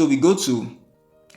So we go to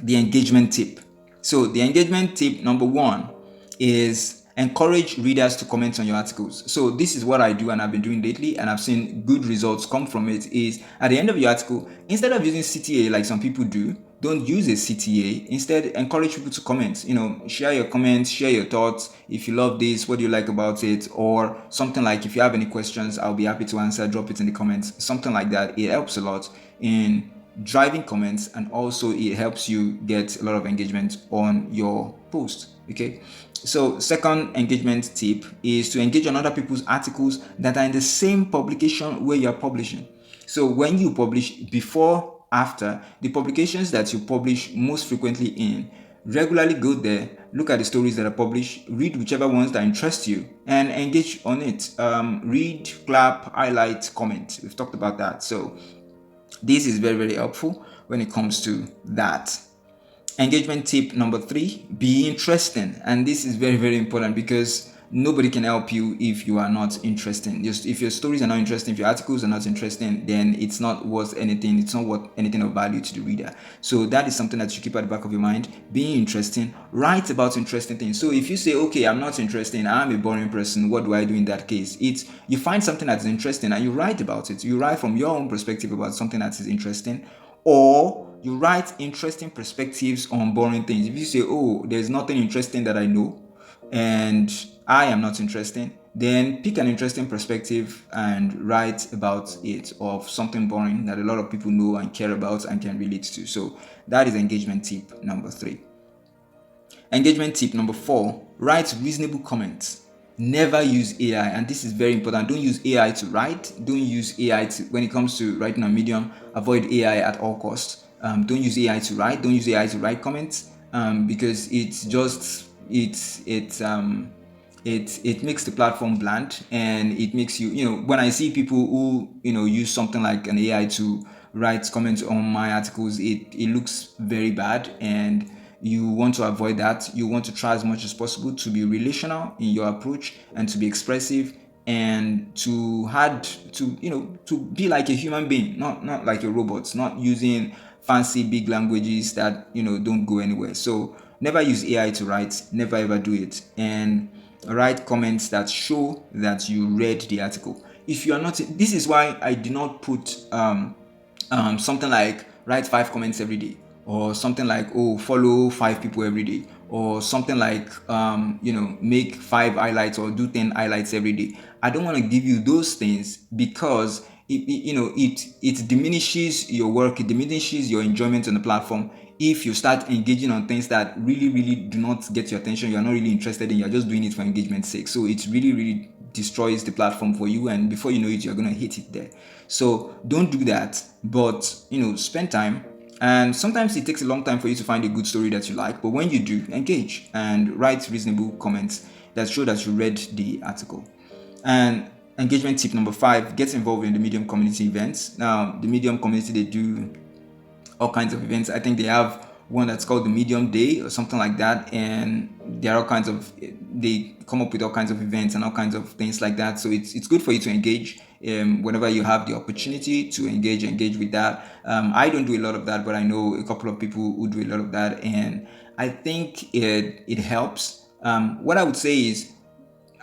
the engagement tip. So the engagement tip number 1 is encourage readers to comment on your articles. So this is what I do and I've been doing lately, and I've seen good results come from it. Is at the end of your article, instead of using CTA like some people do, don't use a CTA. Instead, encourage people to comment. Share your comments, share your thoughts. If you love this, what do you like about it? Or something like, if you have any questions, I'll be happy to answer. Drop it in the comments. Something like that. It helps a lot in driving comments, and also it helps you get a lot of engagement on your post. Okay, so second engagement tip is to engage on other people's articles that are in the same publication where you're publishing. So when you publish, before, after, the publications that you publish most frequently in, regularly go there, look at the stories that are published, read whichever ones that interest you, and engage on it. Read, clap, highlight, comment. We've talked about that. So this is very, very helpful when it comes to that. Engagement tip number 3, be interesting. And this is very, very important, because nobody can help you if you are not interesting. Just if your stories are not interesting, if your articles are not interesting, then it's not worth anything. It's not worth anything of value to the reader. So that is something that you keep at the back of your mind. Being interesting, write about interesting things. So if you say, okay, I'm not interesting, I'm a boring person, what do I do in that case? It's, you find something that's interesting and you write about it. You write from your own perspective about something that is interesting, or you write interesting perspectives on boring things. If you say, oh, there's nothing interesting that I know and I am not interesting, then pick an interesting perspective and write about it, of something boring that a lot of people know and care about and can relate to. So that is engagement tip number 3. Engagement tip number 4, write reasonable comments. Never use AI, and this is very important. Don't use AI to write. Don't use AI to, when it comes to writing on Medium, avoid AI at all costs. Don't use AI to write. Don't use AI to write comments, because it's just it makes the platform bland, and it makes you, when I see people who use something like an AI to write comments on my articles, it looks very bad, and you want to avoid that. You want to try as much as possible to be relational in your approach, and to be expressive, and to to be like a human being, not like a robot, not using fancy big languages that don't go anywhere. So never use AI to write. Never ever do it. And write comments that show that you read the article. If you are not, this is why I do not put something like write 5 comments every day, or something like, oh, follow 5 people every day, or something like make 5 highlights or do 10 highlights every day. I don't want to give you those things, because it diminishes your work, it diminishes your enjoyment on the platform if you start engaging on things that really, really do not get your attention. You're not really interested in, you're just doing it for engagement's sake. So it really, really destroys the platform for you, and before you know it, you're going to hate it there. So don't do that, but spend time. And sometimes it takes a long time for you to find a good story that you like, but when you do, engage and write reasonable comments that show that you read the article. And engagement tip number 5, get involved in the Medium community events. Now, the Medium community, they do all kinds of events. I think they have one that's called the Medium Day or something like that, and there are all kinds of, they come up with all kinds of events and all kinds of things like that. So it's good for you to engage whenever you have the opportunity to engage with that. I don't do a lot of that, but I know a couple of people who do a lot of that, and I think it helps. What I would say is,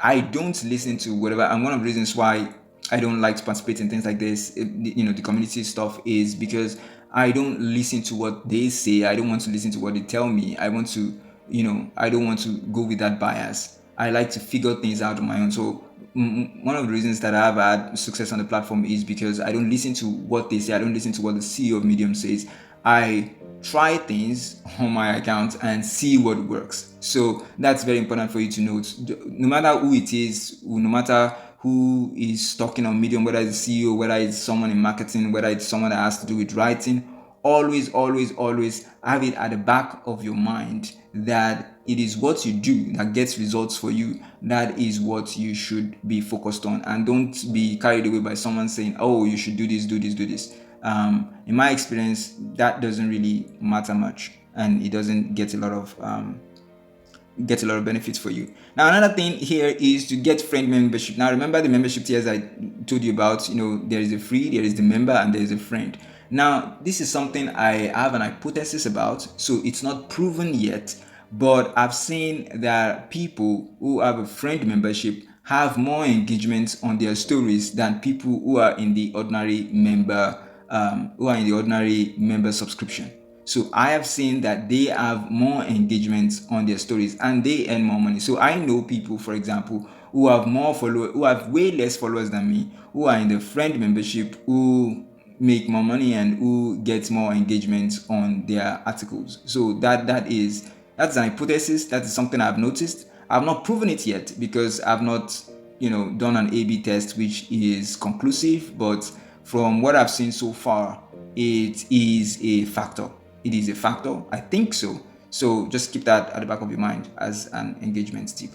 I don't listen to whatever, and one of the reasons why I don't like to participate in things like this, the community stuff, is because I don't listen to what they say. I don't want to listen to what they tell me. I want to, I don't want to go with that bias. I like to figure things out on my own. So one of the reasons that I've had success on the platform is because I don't listen to what they say. I don't listen to what the CEO of Medium says. I try things on my account and see what works. So that's very important for you to know. No matter who it is, no matter who is talking on Medium, whether it's the CEO, whether it's someone in marketing, whether it's someone that has to do with writing, always have it at the back of your mind that it is what you do that gets results for you. That is what you should be focused on, and don't be carried away by someone saying, oh, you should do this. In my experience, that doesn't really matter much, and it doesn't get a lot of benefits for you. Now, another thing here is to get friend membership. Now, remember the membership tiers I told you about. There is a free, there is the member, and there is a friend. Now, this is something I have an hypothesis about, so it's not proven yet, but I've seen that people who have a friend membership have more engagement on their stories than people who are in the ordinary member subscription. So I have seen that they have more engagement on their stories and they earn more money. So I know people, for example, who have more followers, who have way less followers than me, who are in the friend membership, who make more money and who get more engagement on their articles. So that's an hypothesis. That is something I've noticed. I've not proven it yet because I've not, done an A/B test which is conclusive. But from what I've seen so far, it is a factor. It is a factor. I think so. So just keep that at the back of your mind as an engagement tip.